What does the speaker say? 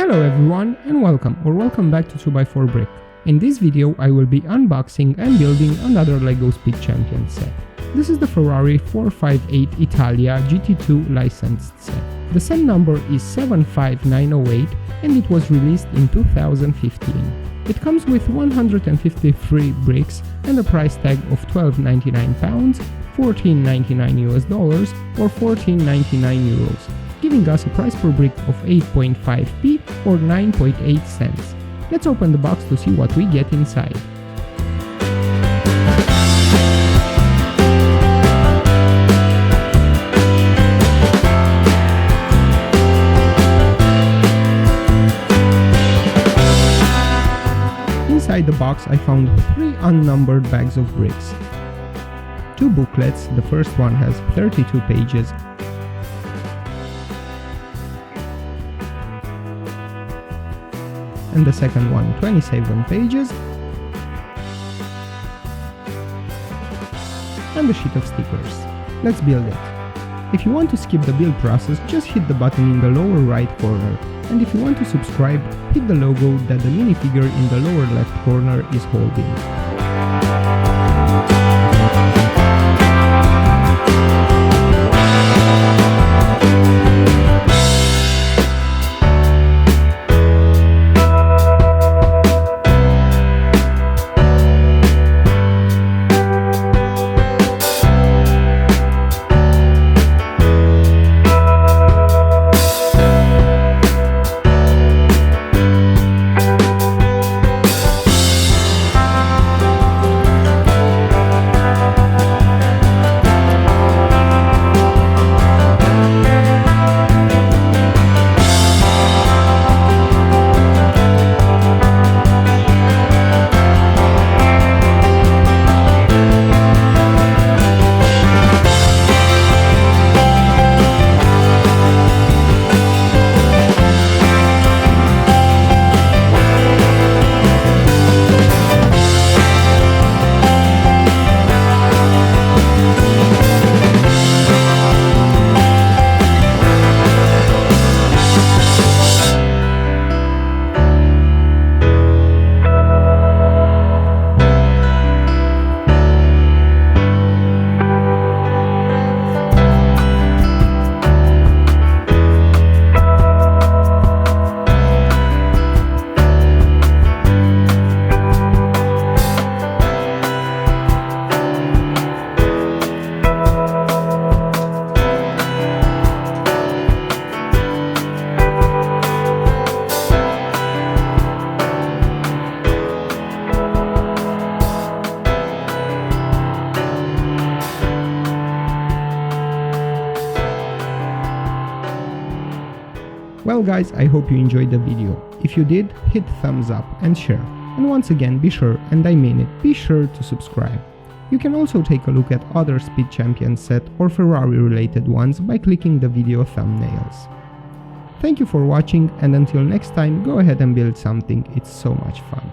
Hello everyone and welcome back to 2x4 Brick. In this video I will be unboxing and building another LEGO Speed Champion set. This is the Ferrari 458 Italia GT2 licensed set. The set number is 75908 and it was released in 2015. It comes with 153 bricks and a price tag of £12.99, $14.99 US dollars or 14.99 euros, giving us a price per brick of 8.5p or 9.8 cents. Let's open the box to see what we get inside. Inside the box I found 3 unnumbered bags of bricks, 2 booklets. The first one has 32 pages, and the second one 27 pages, and a sheet of stickers. Let's build it. If you want to skip the build process, just hit the button in the lower right corner, and if you want to subscribe, hit the logo that the minifigure in the lower left corner is holding. Well guys, I hope you enjoyed the video. If you did, hit thumbs up and share. And once again, be sure, and I mean it, be sure to subscribe. You can also take a look at other Speed Champion set or Ferrari related ones by clicking the video thumbnails. Thank you for watching, and until next time, go ahead and build something, it's so much fun.